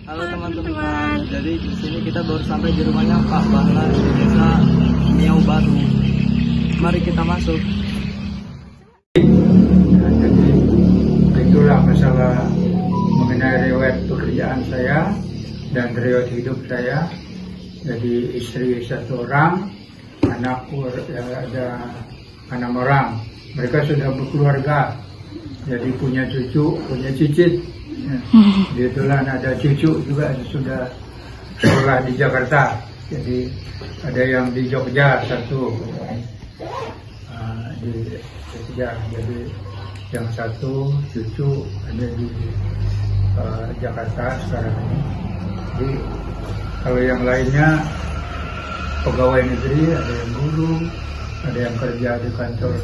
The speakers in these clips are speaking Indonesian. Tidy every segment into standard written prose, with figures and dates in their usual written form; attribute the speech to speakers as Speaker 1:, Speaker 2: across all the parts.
Speaker 1: Halo teman-teman, jadi di sini kita baru sampai di rumahnya Pak Bahla di desa Niau Baru. Mari kita masuk.
Speaker 2: Nah, jadi itulah masalah mengenai riwayat pekerjaan saya dan riwayat hidup saya. Jadi istri 1 orang, anakku ada 6 orang. Mereka sudah berkeluarga, jadi punya cucu, punya cicit. Kebetulan ada cucu juga sudah sekolah di Jakarta. Jadi ada yang di Jogja 1, di Jogja. Jadi yang 1 cucu ada di Jakarta sekarang ini. Jadi kalau yang lainnya pegawai negeri, ada yang guru, ada yang kerja di kantor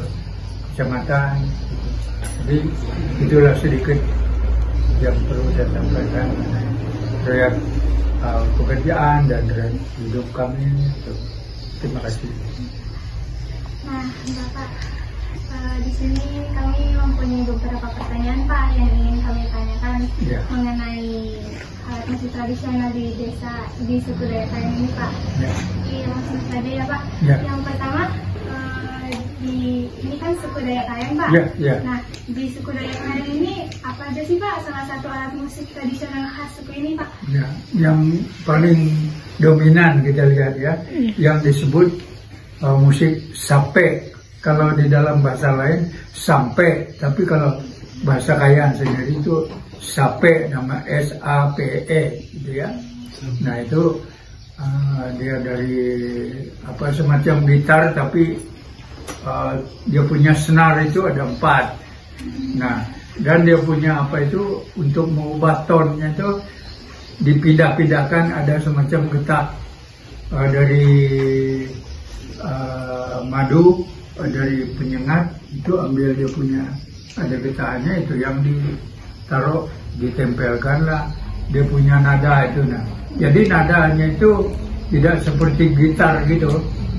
Speaker 2: kecamatan. Jadi itulah sedikit yang perlu saya sampaikan mengenai riwayat pekerjaan dan riwayat hidup kami. Terima kasih.
Speaker 3: Nah, Bapak, di sini kami mempunyai beberapa pertanyaan Pak yang ingin kami tanyakan mengenai alat musik tradisional di desa, di suku Dayak Kayan ini Pak. Iya, langsung saja ya Pak. Yang pertama, ini kan suku Dayak Kayan Pak. Nah, di suku Dayak Kayan ini apa aja sih Pak salah satu alat musik tradisional khas suku ini Pak?
Speaker 2: Ya, yang paling dominan kita lihat ya, yang disebut musik sape. Kalau di dalam bahasa lain sampe, tapi kalau bahasa Kayan sendiri itu sape, nama SAPE gitu ya. Nah itu dia dari semacam gitar, tapi dia punya senar itu ada 4. Nah, dan dia punya untuk mengubah tonnya itu dipindah-pindahkan, ada semacam getak dari madu, dari penyengat itu ambil dia punya, ada getakannya itu yang ditaruh, ditempelkanlah dia punya nada itu. Nah, jadi nadanya itu tidak seperti gitar gitu,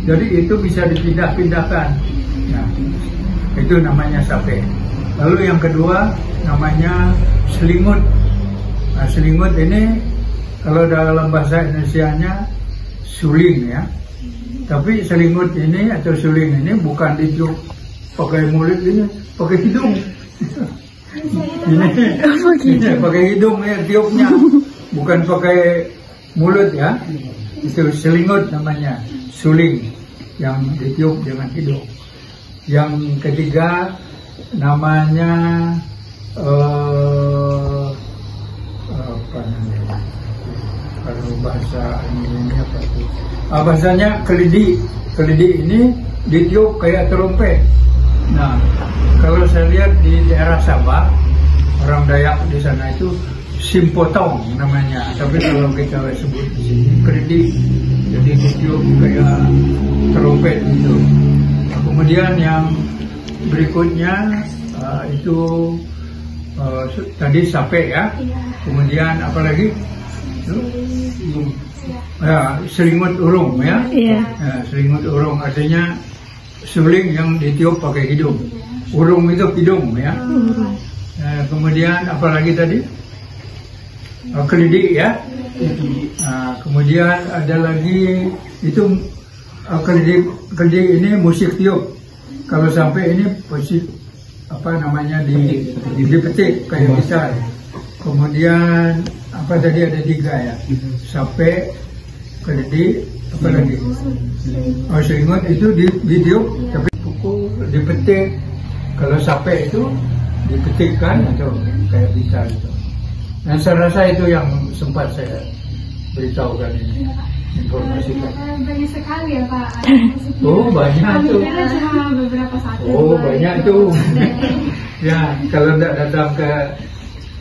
Speaker 2: jadi itu bisa dipindah-pindahkan. Nah, itu namanya sape. Lalu yang kedua namanya selingut. Nah, selingut ini kalau dalam bahasa Indonesianya suling ya. Tapi selingut ini atau suling ini bukan ditiup pakai mulut, ini pakai hidung. Ini pakai hidung ya tiupnya, bukan pakai mulut ya. Itu selingut namanya, suling yang ditiup dengan hidung. Yang ketiga namanya apa namanya? Kalau bahasa ini apa itu? Bahasanya kelidi. Kelidi ini ditiup kayak trompet. Nah, kalau saya lihat di daerah Sabah, orang Dayak di sana itu simpotong namanya. Tapi kalau kita sebut di sini kelidi, jadi ditiup kayak trompet itu. Nah, kemudian yang berikutnya itu tadi sape ya. Kemudian apa lagi? Selingut urung ya. Selingut urung artinya suling yang ditiup pakai hidung. Urung itu hidung ya. Kemudian apa lagi tadi? Kelidi ya. Kemudian ada lagi itu kelidi ini musik tiup. Kalau sampai ini musik dipetik kayak gitar. Kemudian apa tadi ada 3 ya, sape, kelidi, apa lagi? Selingut itu ditiup, tapi pukul dipetik. Kalau sape itu dipetikkan atau kayak gitar itu. Nah, saya rasa itu yang sempat saya beritahukan ini, informasikan.
Speaker 3: Banyak sekali ya Pak.
Speaker 2: Oh banyak tuh.
Speaker 3: Beberapa satu.
Speaker 2: Oh banyak tuh. Ya kalau tidak datang ke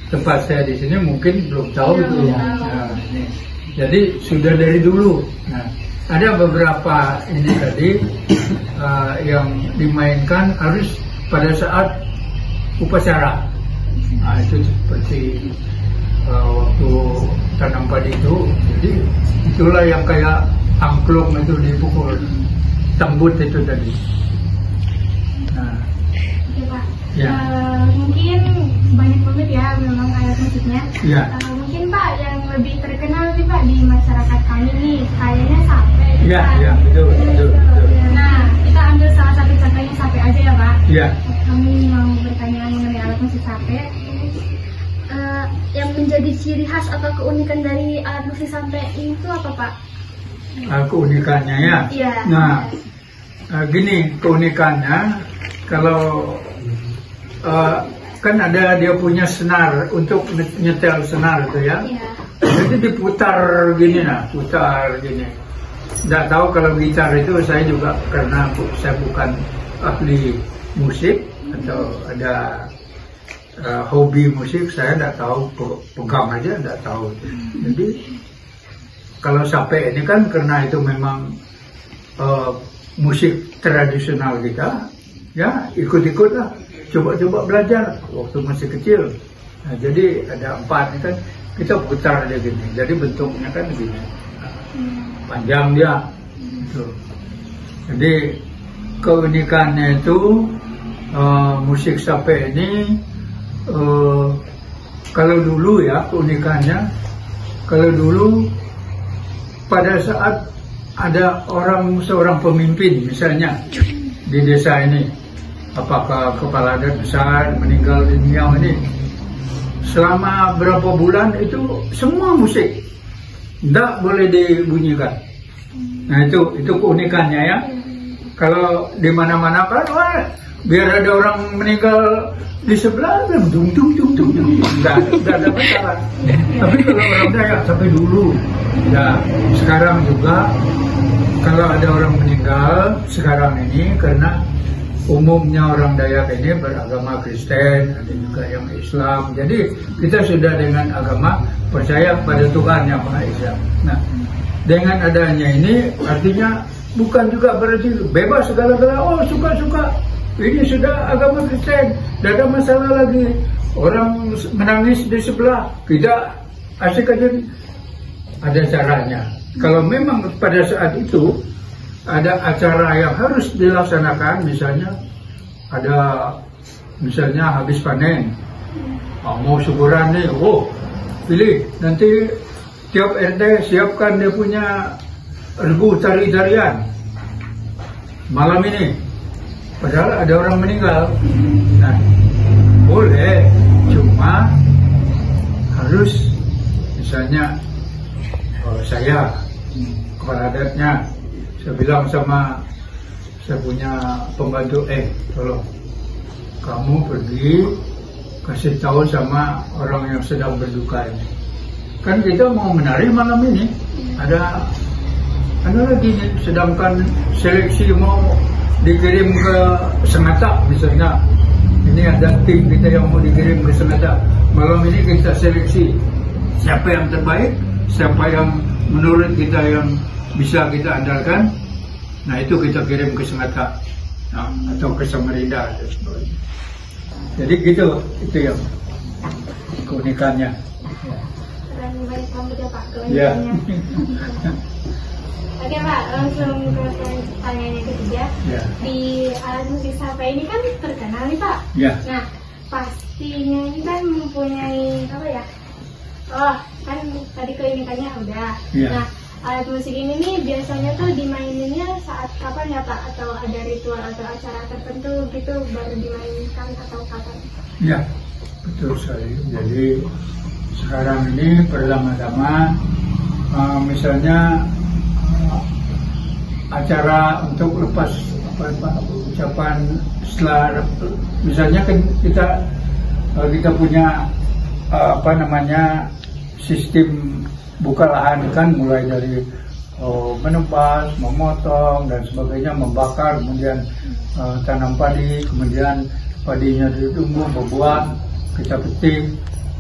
Speaker 2: tempat saya di sini mungkin belum tahu itu. Nah, jadi sudah dari dulu. Nah, ada beberapa ini tadi yang dimainkan harus pada saat upacara. Nah, itu seperti waktu tanam padi itu. Jadi itulah yang kayak angklung itu dipukul, tembut itu tadi. Nah,
Speaker 3: Oke Pak. Mungkin banyak banget ya memang alat musiknya. mungkin Pak yang lebih terkenal nih Pak di masyarakat kami nih kayaknya sape.
Speaker 2: Iya, iya, betul.
Speaker 3: Nah, kita ambil salah satu contohnya sape aja ya Pak.
Speaker 2: Iya.
Speaker 3: Kami mau bertanya mengenai alat musik sape. Yang menjadi ciri khas atau keunikan dari alat musik sape itu apa Pak?
Speaker 2: Keunikannya ya.
Speaker 3: Iya.
Speaker 2: Nah, gini keunikannya, kalau kan ada dia punya senar untuk nyetel senar itu ya.
Speaker 3: Iya.
Speaker 2: Jadi diputar gini putar gini. Nggak tahu kalau gitar itu saya juga karena saya bukan ahli musik atau ada hobi musik, saya nggak tahu, pegang aja nggak tahu. Jadi kalau sape ini kan karena itu memang musik tradisional kita, ya ikut-ikutlah, coba-coba belajar waktu masih kecil. Nah, jadi ada 4 ini kan kita putar aja gini, jadi bentuknya kan gini, panjang dia. Gitu. Jadi keunikannya itu musik sape ini kalau dulu ya keunikannya, kalau dulu pada saat ada seorang pemimpin misalnya di desa ini, apakah kepala adat besar meninggal dunia ini, selama berapa bulan itu semua musik tidak boleh dibunyikan. Nah itu keunikannya ya. Kalau di mana-mana kan biar ada orang meninggal di sebelah dung nggak ada masalah. Tapi kalau orang Dayak sampai dulu, ya sekarang juga kalau ada orang meninggal sekarang ini, karena umumnya orang Dayak ini beragama Kristen, ada juga yang Islam. Jadi kita sudah dengan agama percaya pada Tuhan yang Maha Esa. Nah, dengan adanya ini artinya bukan juga berarti bebas segala-galanya. Oh suka-suka, ini sudah agama Kristen, tidak ada masalah lagi. Orang menangis di sebelah, tidak asik aja. Ada caranya. Kalau memang pada saat itu ada acara yang harus dilaksanakan, misalnya habis panen, mau syukuran nih, pilih nanti tiap RT siapkan dia punya regu tari-tarian malam ini, padahal ada orang meninggal. Nah, boleh, cuma harus misalnya saya kepala adatnya, saya bilang sama saya punya pembantu, tolong kamu pergi kasih tahu sama orang yang sedang berduka ini, kan kita mau menari malam ini, ada lagi nih, sedangkan seleksi mau dikirim ke Sengatak misalnya, ini ada tim kita yang mau dikirim ke Sengatak, malam ini kita seleksi siapa yang terbaik, siapa yang menurut kita yang bisa kita andalkan. Nah itu kita kirim ke Sengatak, atau ke Samarinda. Jadi gitu, itu yang keunikannya.
Speaker 3: Keren banget kamu ya Pak
Speaker 2: Ya.
Speaker 3: Oke Pak, langsung ke pertanyaan yang ketiga.
Speaker 2: Ya.
Speaker 3: Di alat musik sape ini kan terkenal nih Pak.
Speaker 2: Ya.
Speaker 3: Nah, pastinya ini kan mempunyai apa ya? Oh, kan tadi keunikannya udah.
Speaker 2: Ya.
Speaker 3: Nah, alat musik ini nih biasanya tuh dimaininnya saat kapan ya Pak? Atau ada ritual atau acara tertentu gitu baru dimainkan atau kapan?
Speaker 2: Ya, betul sekali. Jadi sekarang ini pertama-tama misalnya acara untuk lepas ucapan setelah, misalnya kan kita punya sistem buka lahan kan, mulai dari menebas, memotong dan sebagainya, membakar, kemudian tanam padi, kemudian padinya ditumbuh, berbuah, kita petik,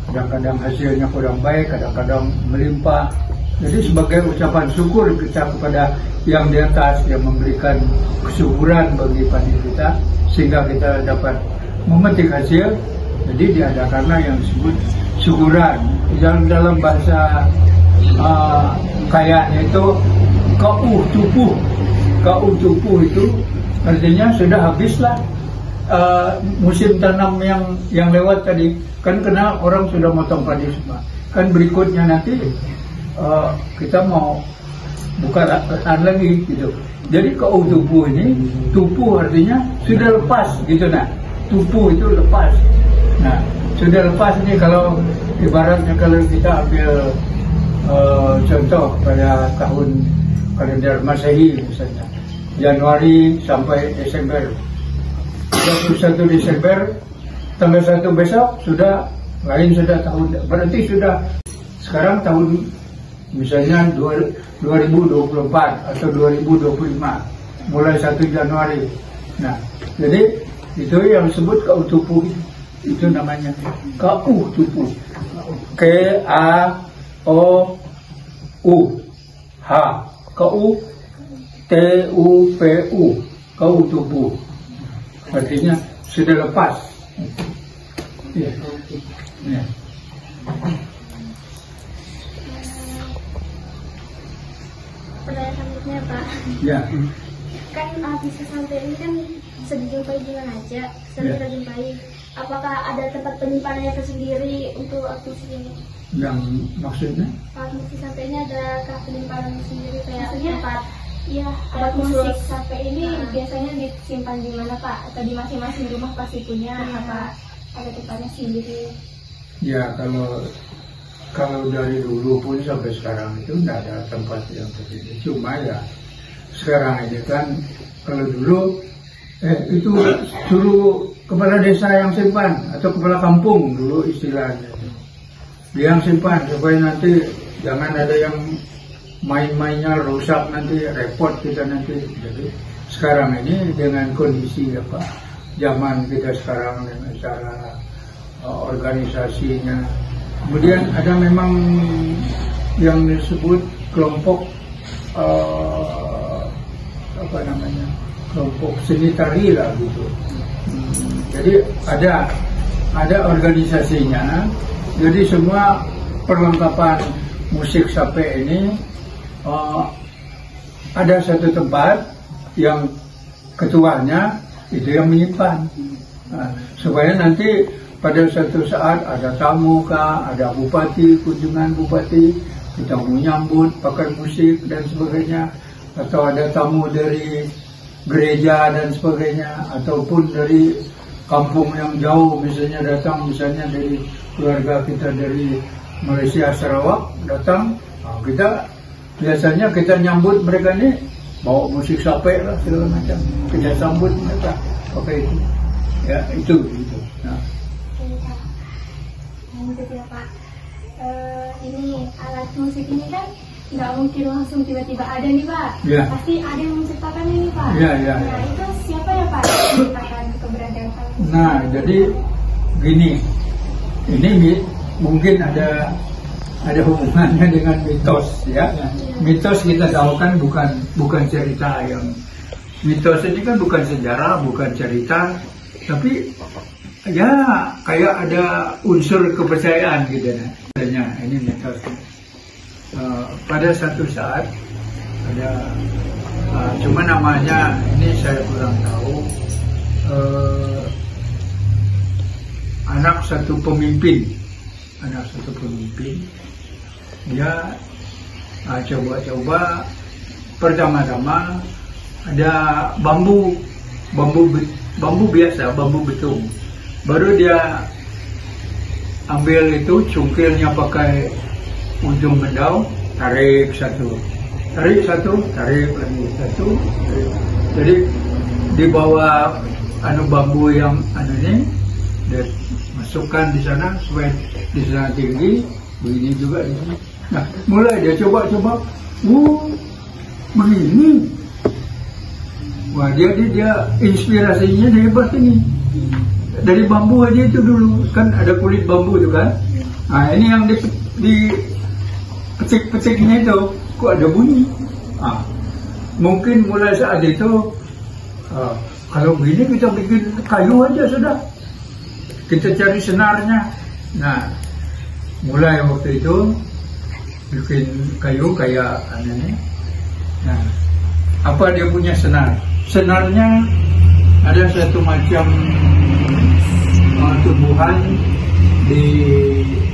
Speaker 2: kadang-kadang hasilnya kurang baik, kadang-kadang melimpah. Jadi sebagai ucapan syukur kita kepada yang di atas yang memberikan kesuburan bagi padi kita sehingga kita dapat memetik hasil. Jadi diadakanlah yang disebut syukuran. Dalam bahasa kayaknya itu kauh tupuh itu artinya sudah habislah musim tanam yang lewat tadi, kan karena orang sudah motong padi semua. kan berikutnya nanti kita mau buka lahan lagi gitu. Jadi kau tupu ini, tupu artinya sudah lepas gitu nah. Tupu itu lepas. Nah, sudah lepas ini kalau ibaratnya kalau kita ambil contoh pada tahun kalender Masehi misalnya, Januari sampai Desember. 21 Desember tanggal 1 besok sudah lain, sudah tahun, berarti sudah sekarang tahun misalnya 2024 atau 2025 mulai 1 Januari. Nah, jadi itu yang disebut kau tupu, itu namanya kau tupu. K-A-O-U H, kau T-U-P-U, kau tupu. Artinya sudah lepas. Ya. Ya.
Speaker 3: Pertanyaan selanjutnya Pak.
Speaker 2: Ya.
Speaker 3: Kan bisa sampai ini kan bisa dijumpai di mana aja, sering kita jumpai. Apakah ada tempat penyimpanannya tersendiri untuk akusi ini?
Speaker 2: Yang maksudnya?
Speaker 3: Alat musik sampai ini ada penyimpanan sendiri kayak tempat? Iya, alat musik sampai ini biasanya disimpan di mana Pak? Atau di masing-masing rumah pasti punya? Apa ada tempatnya sendiri?
Speaker 2: Ya, kalau dari dulu pun sampai sekarang itu tidak ada tempat yang seperti itu. Cuma ya sekarang ini kan kalau dulu itu suruh kepala desa yang simpan atau kepala kampung dulu istilahnya. Dia yang simpan supaya nanti jangan ada yang main-mainnya rusak, nanti repot kita nanti. Jadi sekarang ini dengan kondisi zaman kita sekarang dengan cara organisasinya, kemudian ada memang yang disebut kelompok kelompok seni tari lah gitu. Jadi ada organisasinya. Jadi semua perlengkapan musik sape ini ada satu tempat yang ketuanya itu yang menyimpan, supaya nanti pada suatu saat ada tamu kah, ada bupati, kunjungan bupati, kita mau nyambut pakai musik dan sebagainya, atau ada tamu dari gereja dan sebagainya, ataupun dari kampung yang jauh misalnya datang, misalnya dari keluarga kita dari Malaysia, Sarawak datang, kita biasanya kita nyambut mereka ini bawa musik sape lah segala macam, kita sambut mereka pakai itu. Ya itu. Nah.
Speaker 3: Ya, Pak. Ini alat musik ini kan nggak mungkin langsung tiba-tiba ada nih Pak.
Speaker 2: Ya.
Speaker 3: Pasti ada yang menciptakan ini Pak.
Speaker 2: Ya.
Speaker 3: Nah itu siapa ya Pak yang menciptakan keberadaan alat musik?
Speaker 2: Nah jadi gini, ini mungkin ada hubungannya dengan mitos ya. Mitos kita tahu kan bukan cerita yang mitos ini kan bukan sejarah, bukan cerita, tapi ya kayak ada unsur kepercayaan gitu ya. Ini mitos. Pada satu saat ada cuma namanya ini saya kurang tahu, anak satu pemimpin dia coba-coba pertama-tama ada bambu biasa, bambu betung, baru dia ambil itu cungkilnya pakai ujung bendau, tarik satu, tarik lagi satu, tarik. Jadi di bawah bambu yang ini dia masukkan di sana supaya di sana tinggi, begini juga di sini. Nah, mulai dia coba, begini. Wah, dia inspirasinya hebat ini. Dari bambu aja itu dulu, kan ada kulit bambu itu kan. Nah, ini yang di petik-petiknya itu, kok ada bunyi. Mungkin mulai saat itu, kalau begini kita bikin kayu aja sudah. Kita cari senarnya. Nah, mulai waktu itu bikin kayu kayak ini. Nah, apa dia punya senar? Senarnya ada satu macam tumbuhan di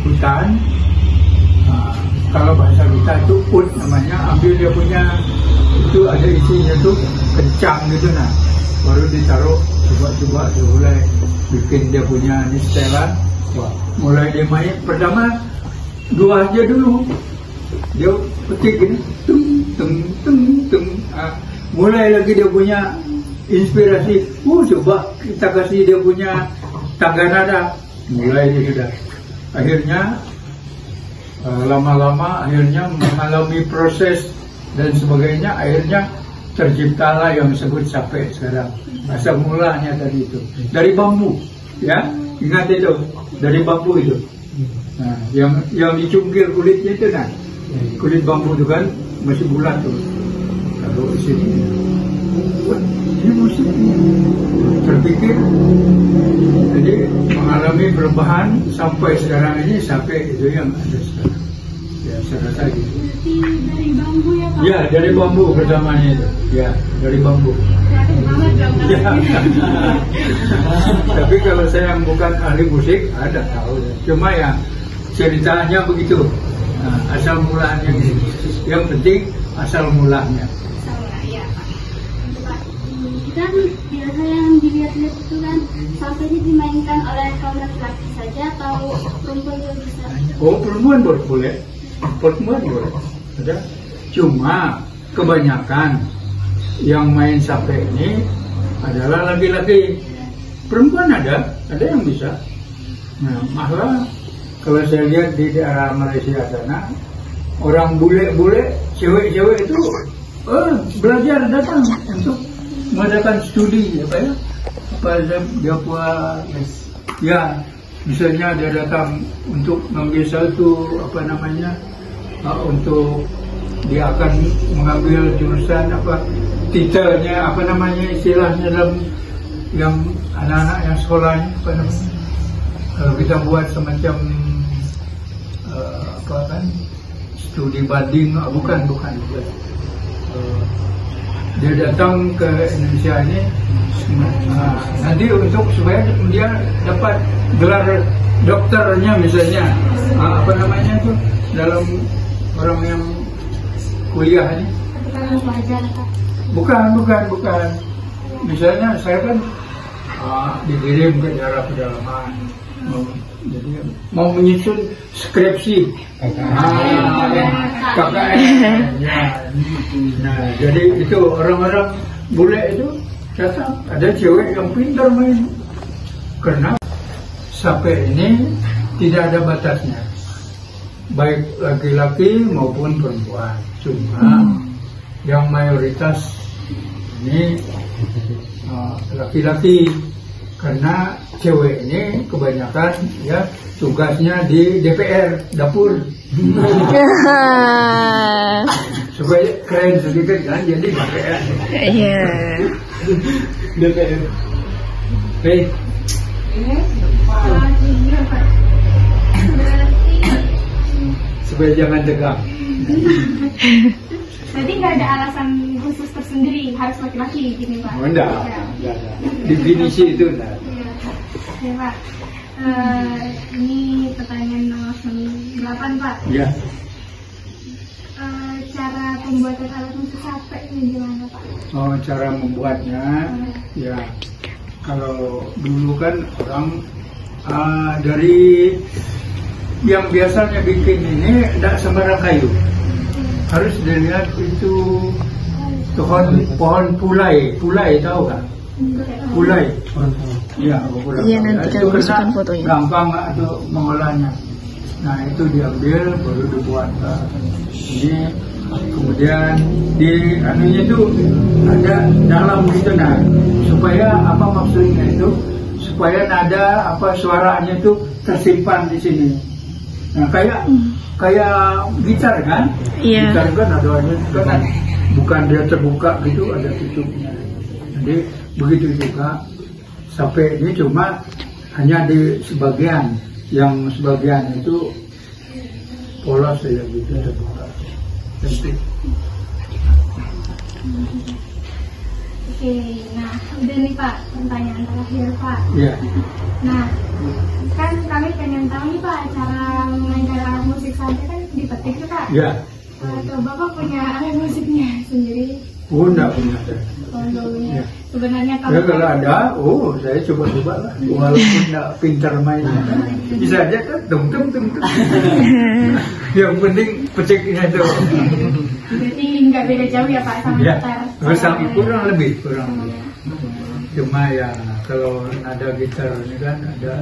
Speaker 2: hutan kalau bahasa kita itu ut namanya, ambil dia punya itu ada isinya tuh kencang gitu nah, baru ditaruh coba mulai bikin dia punya setelan. Wah, mulai dia main pertama 2 aja dulu, dia petik gini tung. Mulai lagi dia punya inspirasi, coba kita kasih dia punya tangga nada, mulai dia sudah akhirnya lama-lama akhirnya mengalami proses dan sebagainya, akhirnya terciptalah yang disebut sampai sekarang. Asal mulanya tadi itu dari bambu, ya ingat itu dari bambu itu. Nah, yang dicungkil kulitnya itu nah, kulit bambu itu kan masih bulat tuh. Kalau di sini, ini musik terpikir, jadi mengalami perubahan sampai sekarang ini, sampai itu yang ada sekarang. Ya, saya rasa gitu.
Speaker 3: Dari bambu ya Pak?
Speaker 2: Ya, dari bambu pertamanya itu. Ya, dari bambu. Ya. Tapi kalau saya bukan ahli musik, ada tahu. Cuma ya ceritanya begitu. Nah, asal mulanya gitu. Yang penting asal mulanya.
Speaker 3: Ya Pak. Kan biasa yang dilihat-lihat itu kan sampai ini dimainkan oleh kaum laki-laki saja atau perempuan juga bisa?
Speaker 2: Oh, perempuan boleh. Perempuan boleh. Ada. Cuma kebanyakan yang main sape ini adalah laki-laki. Perempuan ada yang bisa. Nah, malah kalau saya lihat di daerah Malaysia sana, orang bule-bule, cewek-cewek itu belajar datang untuk mengadakan studi, dia buat, ya misalnya dia datang untuk mengambil satu untuk dia akan mengambil jurusan titelnya istilahnya dalam yang anak-anak yang sekolahnya kalau kita buat semacam studi banding, bukan. Dia datang ke Indonesia ini nanti untuk supaya dia dapat gelar dokternya misalnya, itu dalam orang yang kuliah ini. Bukan. Misalnya saya kan dikirim ke daerah pedalaman, jadi mau menyusun skripsi, KKN. Nah, jadi itu orang-orang bule itu datang, ada cewek yang pintar main, karena sape ini tidak ada batasnya, baik laki-laki maupun perempuan. Cuma yang mayoritas ini laki-laki, karena cewek ini kebanyakan ya tugasnya di DPR, dapur. Supaya keren sedikit kan, jadi DPR.
Speaker 4: Iya.
Speaker 2: DPR. Baik. Supaya jangan tegang.
Speaker 3: Berarti nggak ada alasan khusus tersendiri harus laki-laki gini Pak?
Speaker 2: Oh, enggak ada. Definisi itu enggak.
Speaker 3: Ya Pak. Ini pertanyaan nomor 8 Pak.
Speaker 2: Ya.
Speaker 3: Cara pembuatan alat musik sape ini gimana Pak?
Speaker 2: Oh, cara membuatnya, ya kalau dulu kan orang dari yang biasanya bikin ini tidak sembarang kayu, harus dilihat itu pohon pulai tahu kan? Pulai. Ya,
Speaker 4: Iya, nanti
Speaker 2: itu
Speaker 4: kita masukkan fotonya.
Speaker 2: gampang atau mengolahnya. Nah, itu diambil baru dibuat ini, kemudian di anunya itu ada dalam gitu, nah supaya apa maksudnya itu, supaya nada suaranya itu tersimpan di sini. Nah, kayak gitar kan?
Speaker 4: Iya.
Speaker 2: Gitar kan ada kan, bukan dia terbuka gitu, ada tutupnya. Jadi begitu juga sape ini, cuma hanya di sebagian, yang sebagian itu polos saja gitu, terbuka. Sempit.
Speaker 3: Oke, nah udah nih Pak, pertanyaan terakhir Pak.
Speaker 2: Iya.
Speaker 3: Nah, kan kami pengen tahu nih Pak, cara memainkan alat musik sape kan dipetik tuh Kak?
Speaker 2: Ya.
Speaker 3: Atau Bapak punya alat musiknya sendiri?
Speaker 2: Enggak punya.
Speaker 3: Punya.
Speaker 2: Ya.
Speaker 3: Sebenarnya
Speaker 2: Ya, kalau ada, saya coba-coba lah. Walaupun nggak pintar mainnya, bisa aja kan, tung. Yang penting petiknya itu.
Speaker 3: Jadi nggak beda jauh ya Pak sama
Speaker 2: Ya,
Speaker 3: gitar?
Speaker 2: kurang lebih. Cuma ya kalau nada gitar ini kan ada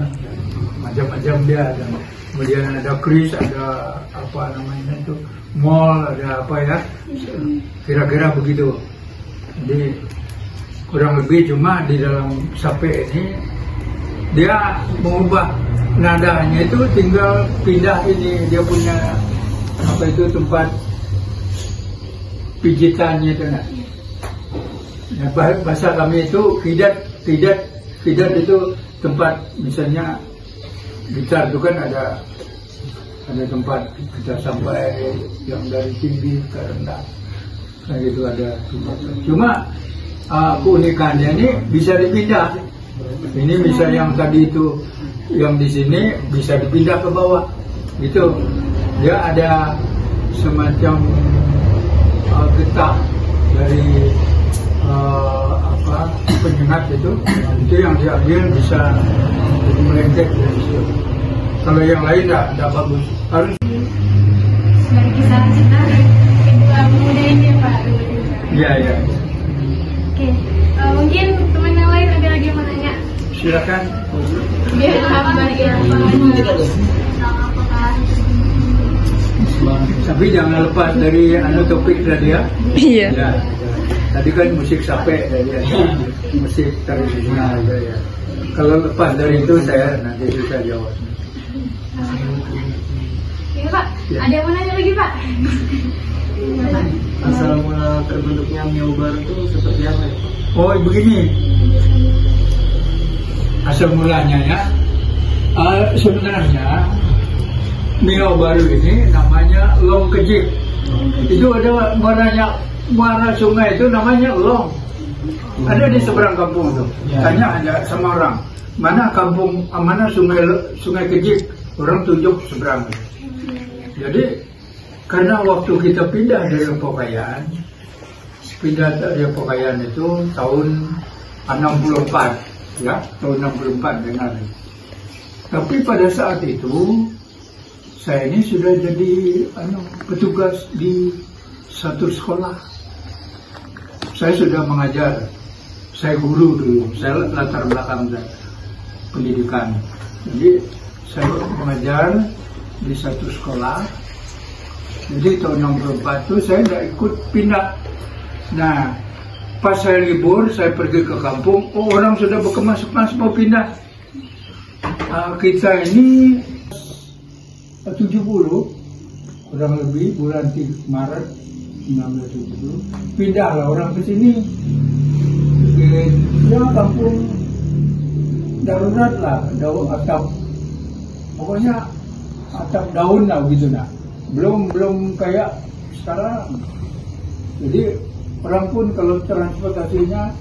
Speaker 2: macam-macam dia, ada kemudian ada kris, ada apa namanya itu mol, ada apa ya, kira-kira begitu. Jadi kurang lebih, cuma di dalam sape ini dia mengubah nadanya itu tinggal pindah ini, dia punya apa itu tempat pijitannya itu nah. Ya, bahasa kami itu kidat itu tempat, misalnya gitar itu kan ada tempat kita sampai yang dari tinggi ke rendah, kayak gitu ada tempat. Cuma keunikannya ini bisa dipindah. Ini misalnya yang tadi itu yang di sini bisa dipindah ke bawah, gitu. Dia ada semacam getah dari penyengat itu yang diambil bisa jadi melengket dari situ. Kalau yang lain tidak bagus, harus
Speaker 3: dari kisah kita kedua pemuda ini Pak.
Speaker 2: Iya.
Speaker 3: Oke, mungkin teman yang lain ada lagi yang mau nanya?
Speaker 2: Silakan.
Speaker 3: Biar hamba ya.
Speaker 2: Tapi jangan lepas dari topik tadi ya.
Speaker 4: Iya.
Speaker 2: Ya. Tadi kan musik sape tadi ya. Musik tradisional ya. Kalau lepas dari itu saya nanti bisa jawab.
Speaker 3: Iya Pak,
Speaker 2: Ya.
Speaker 3: ada yang mau nanya lagi Pak?
Speaker 1: Asal mula terbentuknya Miao Baru itu seperti apa ya?
Speaker 2: Oh begini, asal mulanya ya. Sebenarnya Miao Baru ini namanya Long Kejip. Itu ada muara sungai itu namanya Long. Ada di seberang kampung itu. Tanya aja sama orang, mana sungai Kejip, orang tunjuk seberang. Jadi karena waktu kita pindah dari Pokayan itu tahun 64, ya, tahun 64 dengar. Tapi pada saat itu saya ini sudah jadi petugas di satu sekolah. Saya sudah mengajar, saya guru dulu, saya latar belakang pendidikan. Jadi saya mengajar di satu sekolah. Jadi tahun 64 itu saya tidak ikut pindah. Nah, pas saya libur, saya pergi ke kampung, orang sudah berkemas-kemas mau pindah. Kita ini 70, kurang lebih bulan Maret 1970, pindahlah orang ke sini. Ya kampung darurat lah, daun atap, pokoknya atap daun lah gitu nah. Belum kayak sekarang. Jadi orang pun kalau transportasinya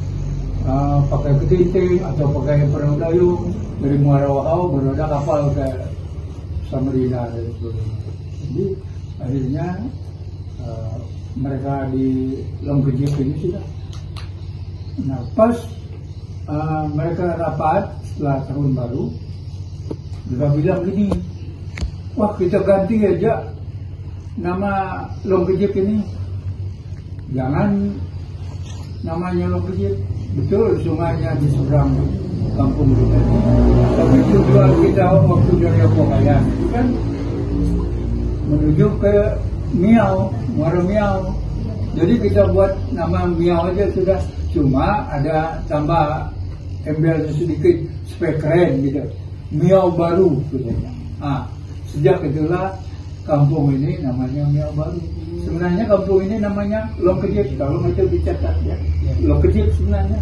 Speaker 2: pakai ketinting atau pakai perahu dayung dari Muara Wakau baru ada kapal ke Samarinda. Jadi akhirnya mereka di Long Kejip ini sudah. Nah pas mereka rapat setelah tahun baru, mereka bilang gini, wah kita ganti aja nama Long Kejip ini, jangan namanya Long Kejip. Betul sungainya di seberang kampung kita, tapi tujuan kita waktu dari Pokayan itu kan menuju ke Muara Miao. Jadi kita buat nama Miao aja sudah, cuma ada tambah embel sedikit supaya keren gitu, Miao Baru katanya. Sejak itulah kampung ini namanya Miao Baru. Sebenarnya kampung ini namanya Long Kejip, kalau itu dicatat ya. Long Kejip sebenarnya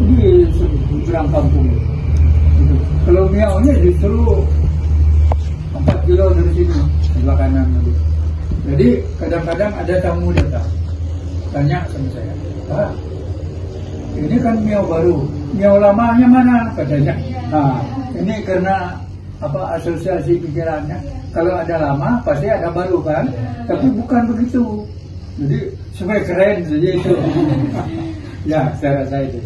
Speaker 2: di seberang kampung. Gitu. Kalau Miao-nya justru 4 kilo dari sini, sebelah kanan. Jadi kadang-kadang ada tamu datang, tanya sama saya, ini kan Miao Baru, Miao lamanya mana katanya. Ini karena asosiasi pikirannya, kalau ada lama pasti ada baru kan, tapi bukan begitu. Jadi supaya keren saja itu. Ya, saya rasa itu.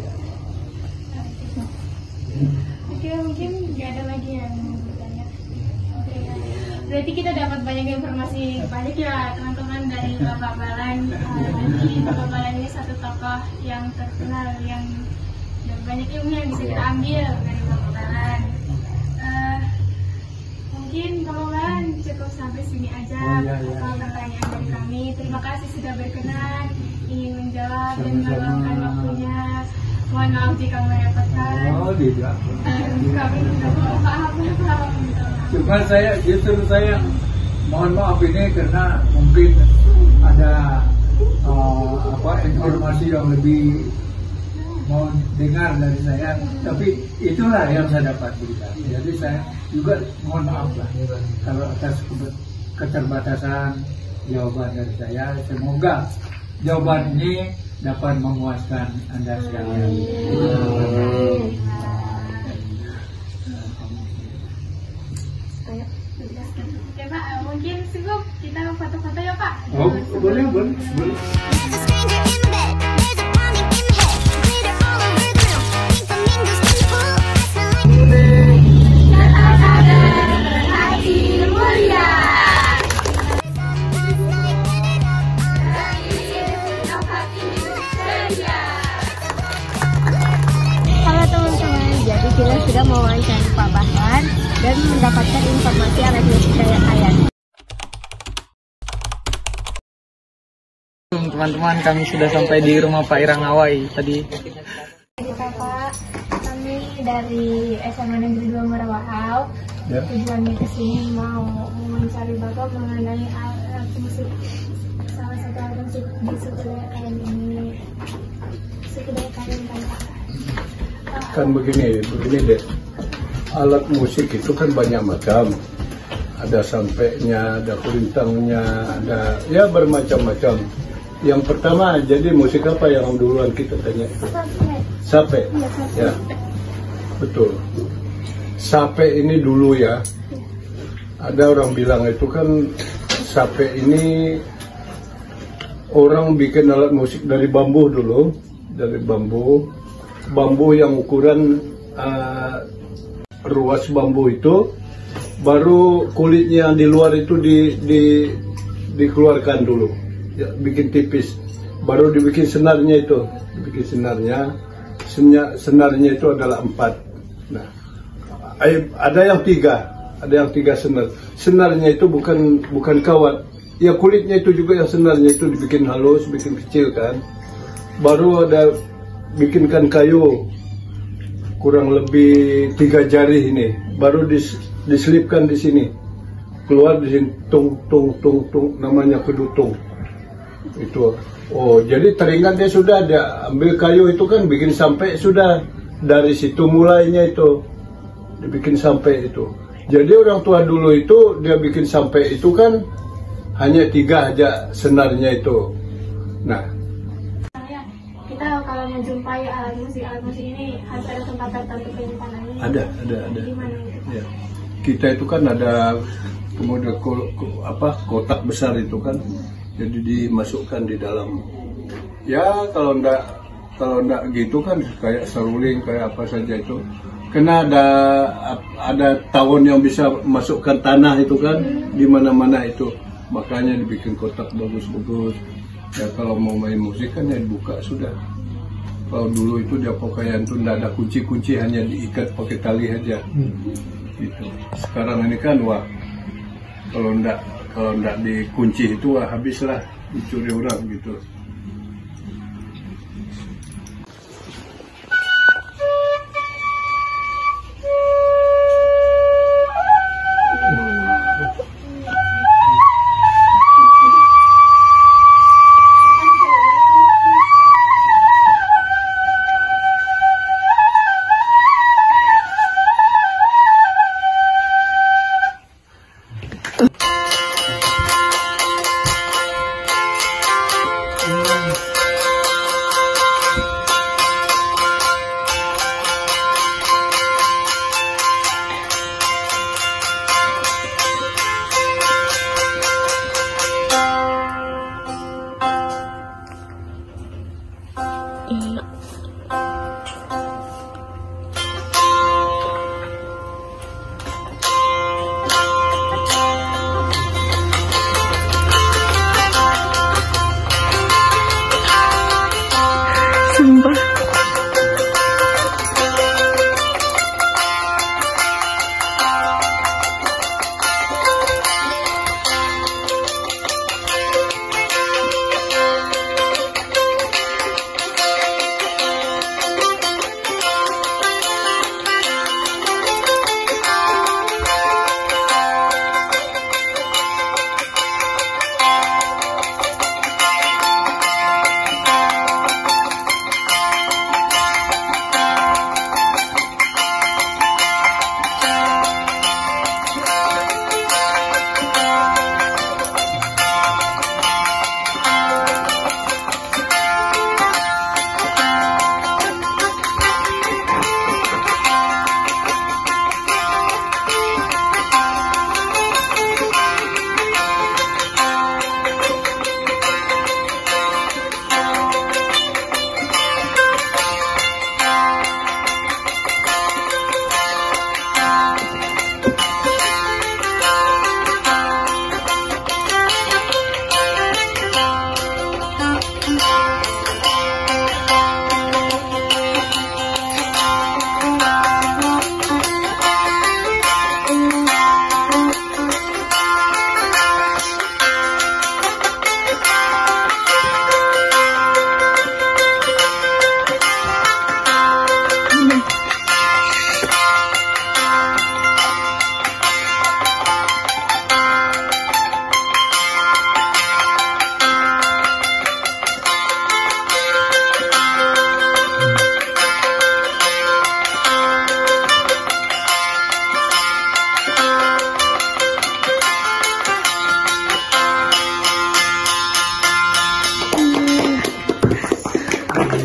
Speaker 3: Oke, mungkin nggak ada lagi yang mau bertanya. Oke, ya. Berarti kita dapat banyak informasi banyak ya teman-teman dari Bapak Balan. Jadi Bapak Balan ini satu tokoh yang terkenal, yang banyak ilmu yang bisa kita ambil dari Bapak Balan. Mungkin Bapak Balan cukup sampai sini aja pertanyaan dari kami. Terima kasih sudah berkenan ingin menjawab dan meluangkan waktunya. Mohon maaf jika merepotkan.
Speaker 2: Oh, tidak.
Speaker 3: Kami maaf.
Speaker 2: Cuma saya mohon maaf ini karena mungkin ada informasi yang lebih mau dengar dari saya, tapi itulah yang saya dapat berikan. Jadi saya juga mohon maaf lah kalau atas keterbatasan jawaban dari saya. Semoga jawaban ini dapat memuaskan Anda sekalian.
Speaker 3: Oke Pak, mungkin cukup kita foto-foto ya Pak.
Speaker 2: Oh, boleh.
Speaker 4: Kita sudah mewawancari Pak Bahlan dan mendapatkan informasi yang lebih kaya.
Speaker 1: Teman-teman, kami sudah sampai di rumah Pak Irangawai tadi.
Speaker 3: Kita Pak, kami dari SMA Negeri 2 Merawahau.
Speaker 2: Ya.
Speaker 3: Tujuannya ke sini mau mencari Bapak mengenai alat musik, salah satu alat musik di suku Dayak ini. Suku Dayak kan Pak.
Speaker 5: Kan begini deh, alat musik itu kan banyak macam, ada sampainya, ada kulintangnya, ada ya bermacam-macam. Yang pertama, jadi musik apa yang duluan kita tanya itu? Sape. Ya, betul. Sape ini dulu ya, ada orang bilang itu kan sape ini orang bikin alat musik dari bambu dulu, dari bambu yang ukuran ruas bambu itu, baru kulitnya yang di luar itu dikeluarkan dulu, ya, bikin tipis, baru dibikin senarnya itu, senarnya itu adalah 4. Nah, ada yang 3 senar. Senarnya itu bukan kawat, ya kulitnya itu juga yang senarnya itu dibikin halus, bikin kecil kan, baru ada bikinkan kayu kurang lebih 3 jari ini, baru diselipkan di sini, keluar di sini tung, namanya kedutung itu. Oh, jadi teringat dia sudah ada ambil kayu itu kan bikin sampai, sudah dari situ mulainya itu dibikin sampai itu. Jadi orang tua dulu itu dia bikin sampai itu kan hanya 3 aja senarnya itu. Nah,
Speaker 3: kita kalau menjumpai alat musik ini harus ada tempat tertentu penyimpanannya.
Speaker 5: Ada.
Speaker 3: Di mana itu?
Speaker 5: Ya. Kita itu kan ada kemudian kotak besar itu kan, jadi dimasukkan di dalam. Ya kalau ndak gitu kan kayak seruling kayak apa saja itu. Karena ada tawon yang bisa masukkan tanah itu kan di mana-mana itu, makanya dibikin kotak bagus-bagus. Ya kalau mau main musik kan ya dibuka sudah. Kalau dulu itu dia pakaian tuh nggak ada kunci-kunci, hanya diikat pakai tali aja. Gitu. Sekarang ini kan wah, kalau nggak dikunci itu wah habislah, dicuri orang gitu.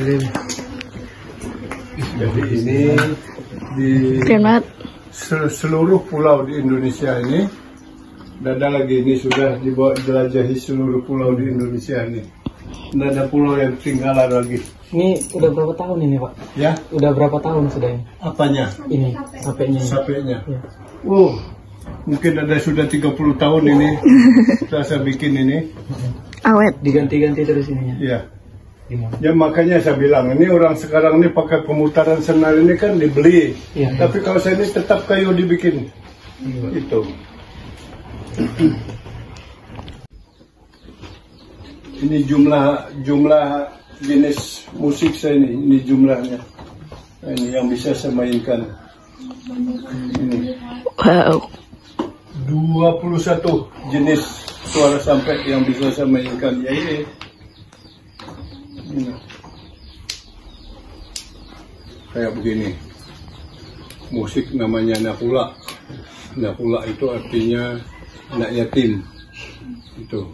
Speaker 5: Jadi ini di seluruh pulau di Indonesia ini, tidak ada lagi ini sudah dibawa jelajahi seluruh pulau di Indonesia ini. Tidak ada pulau yang ketinggalan lagi.
Speaker 1: Ini udah berapa tahun ini Pak?
Speaker 5: Ya?
Speaker 1: Udah berapa tahun sudah ini?
Speaker 5: Apanya?
Speaker 1: Ini, sapenya.
Speaker 5: Sapenya.
Speaker 1: Ya.
Speaker 5: Mungkin ada sudah 30 tahun ini saya bikin ini.
Speaker 4: Awet.
Speaker 1: Diganti-ganti terus ininya.
Speaker 5: Iya. Ya makanya saya bilang ini orang sekarang ini pakai pemutaran senar ini kan dibeli.
Speaker 1: Ya.
Speaker 5: Tapi kalau saya ini tetap kayu dibikin. Itu. Ini jumlah jenis musik saya ini jumlahnya. Ini yang bisa saya mainkan. Ini.
Speaker 4: Wow.
Speaker 5: 21 jenis suara sampai yang bisa saya mainkan. Ya ini. Kayak begini. Musik namanya nakula. Nakula itu artinya anak yatim. Itu.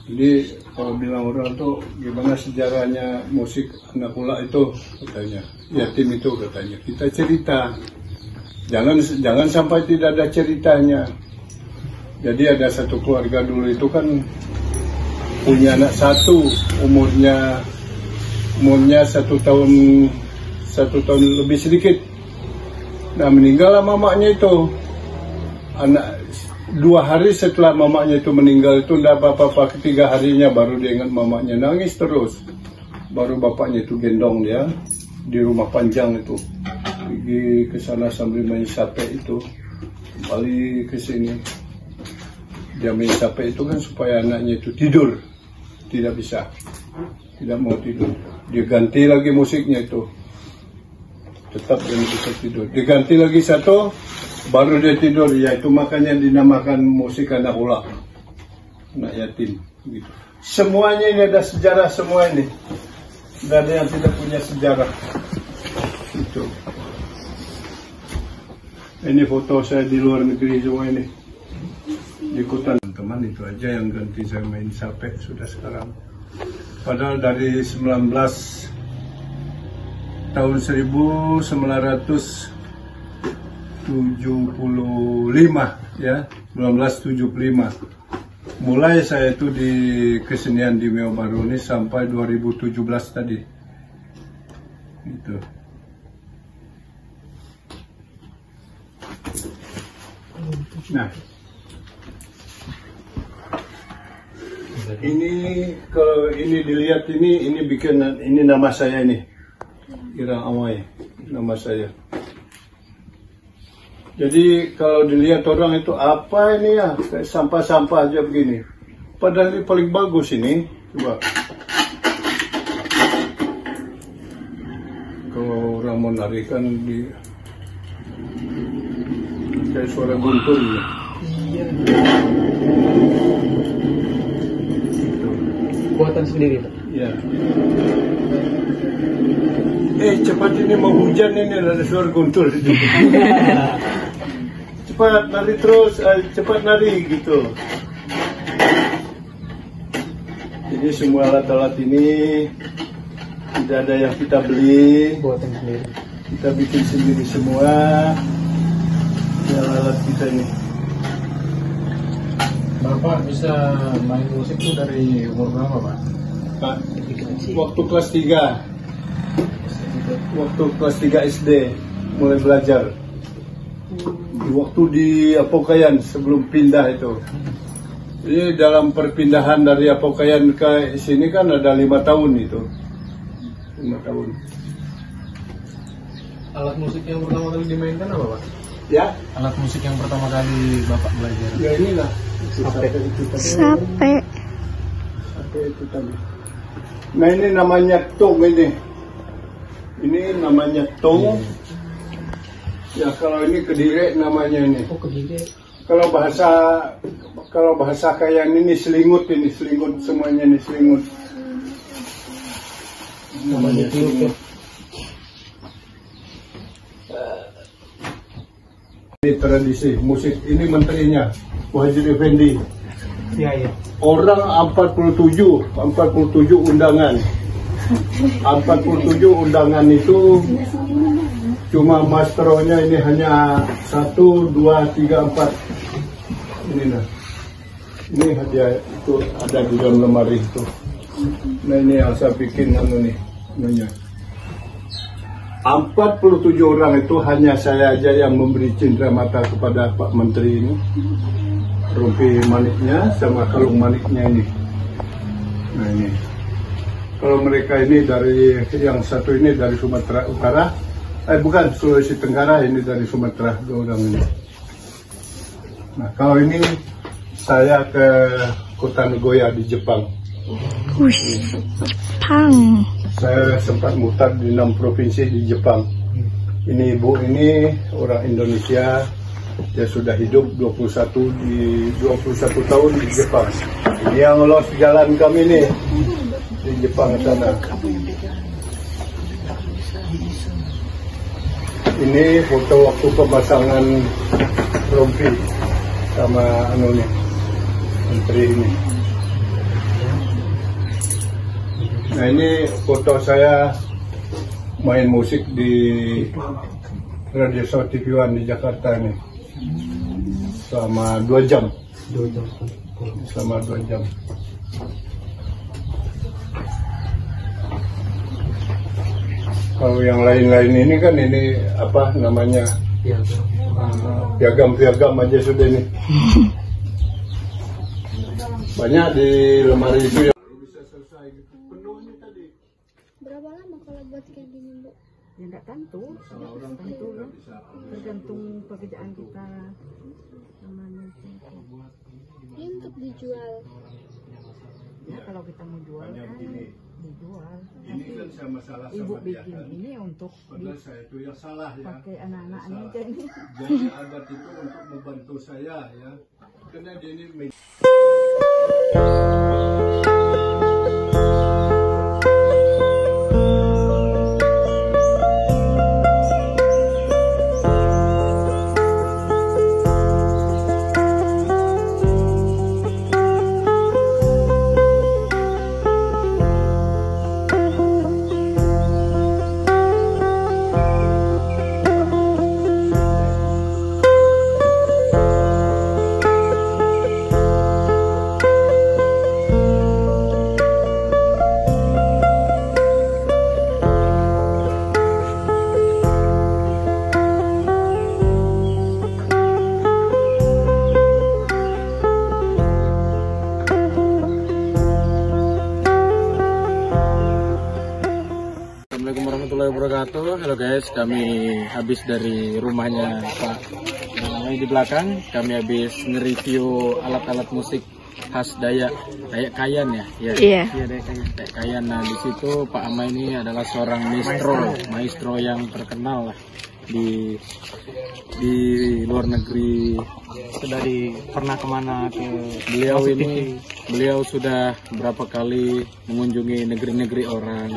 Speaker 5: Jadi kalau bilang orang tuh gimana sejarahnya musik nakula itu katanya. Yatim itu katanya. Kita cerita. Jangan sampai tidak ada ceritanya. Jadi ada satu keluarga dulu itu kan punya anak satu, umurnya 1 tahun lebih sedikit. Nah meninggallah mamanya itu. Anak 2 hari setelah mamanya itu meninggal itu tidak apa-apa, 3 harinya baru dia ingat mamanya, nangis terus. Baru bapaknya itu gendong dia di rumah panjang itu, pergi ke sana sambil main sape itu, kembali ke sini. Dia main sape itu kan supaya anaknya itu tidur, tidak bisa, tidak mau tidur. Dia ganti lagi musiknya itu, tetap dia bisa tidur. Diganti lagi satu, baru dia tidur. Ya itu makanya dinamakan musik anak ula, anak yatim. Gitu. Semuanya ini ada sejarah semua ini. Tidak ada yang tidak punya sejarah. Itu. Ini foto saya di luar negeri semua ini. Di kota teman-teman itu aja yang ganti saya main sape sudah sekarang. Padahal dari tahun 1975 ya, 1975. Mulai saya itu di kesenian di Meo Baru ini sampai 2017 tadi. Itu. Nah, ini kalau ini dilihat ini bikin ini nama saya ini. Irang Amai, nama saya. Jadi kalau dilihat orang itu apa ini ya, kayak sampah-sampah aja begini. Padahal ini paling bagus ini. Coba. Kalau orang mau narikan di kayak suara guntur ya.
Speaker 1: Iya. Buatan sendiri Pak?
Speaker 5: Ya. Cepat ini mau hujan ini ada suara guntur. Cepat nari terus, cepat nari gitu. Jadi semua alat-alat ini tidak ada yang kita beli,
Speaker 1: buatan sendiri.
Speaker 5: kita bikin sendiri semua. Alat kita ini.
Speaker 6: Bapak bisa main musik itu dari umur berapa Pak?
Speaker 5: Pak, waktu kelas 3. Waktu kelas 3 SD mulai belajar. Waktu di Apokayan sebelum pindah itu. Jadi dalam perpindahan dari Apokayan ke sini kan ada 5 tahun itu. 5 tahun.
Speaker 6: Alat musik yang pertama kali dimainkan apa Pak?
Speaker 5: Ya?
Speaker 6: Alat musik yang pertama kali Bapak belajar?
Speaker 5: Ya inilah.
Speaker 4: Sape.
Speaker 5: Sape itu tadi. Nah ini namanya tong ini. Ini namanya tong. Ya kalau ini kediri namanya ini.
Speaker 1: Oh kediri.
Speaker 5: Kalau bahasa kayak ini selingut semuanya ini selingut. Namanya selingut. Ini tradisi musik ini menterinya Muhajir Effendi.
Speaker 1: Iya.
Speaker 5: Orang 47 undangan. 47 undangan itu cuma maestronya ini hanya 1, 2, 3, 4. Ini nah. Ini hadiah itu ada di dalam lemari itu. Nah ini yang saya bikin nih. 47 orang itu hanya saya aja yang memberi cindera mata kepada Pak Menteri ini. Rompi maniknya sama kalung maniknya ini. Nah ini. Kalau mereka ini dari yang satu ini dari Sumatera Utara, bukan Sulawesi Tenggara, ini dari Sumatera 2 orang ini. Nah kalau ini saya ke Kota Nagoya di Jepang.
Speaker 4: Jepang. Saya
Speaker 5: sempat mutar di 6 provinsi di Jepang. Ini ibu ini orang Indonesia, dia sudah hidup 21 tahun di Jepang. Ini yang lolos jalan kami nih di Jepang sana. Ini foto waktu pemasangan rompi sama nih menteri ini. Nah ini foto saya main musik di Radio Show TV One di Jakarta ini selama 2 jam. Selama 2 jam. Kalau yang lain-lain ini kan ini apa namanya? Piagam-piagam aja sudah ini. Banyak di lemari itu ya.
Speaker 3: Berapa lama kalau buat kayak gini, Bu?
Speaker 7: Ya nggak tentu, tergantung pekerjaan kita namanya.
Speaker 3: Ini untuk dijual.
Speaker 7: Ya kalau kita mau jual kan dijual.
Speaker 5: Ini kan sama salah
Speaker 7: Ibu
Speaker 5: sama dia
Speaker 7: bikin
Speaker 5: kan.
Speaker 7: ini untuk
Speaker 5: saya itu yang salah ya.
Speaker 7: pakai anak-anaknya aja ini.
Speaker 5: Jadi adat itu untuk membantu saya ya. Karena dia ini
Speaker 6: Assalamualaikum warahmatullahi wabarakatuh. Halo guys, kami habis dari rumahnya Pak yang di belakang. Kami habis nge-review alat-alat musik khas Dayak Kayan ya. Iya. Dayak Kayan. Nah di situ Pak Ama ini adalah seorang maestro yang terkenal lah di luar negeri.
Speaker 1: Sudah pernah kemana ke
Speaker 6: Beliau sudah berapa kali mengunjungi negeri-negeri orang.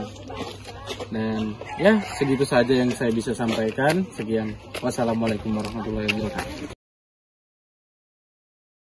Speaker 6: Dan ya segitu saja yang saya bisa sampaikan. Sekian. Wassalamualaikum warahmatullahi wabarakatuh.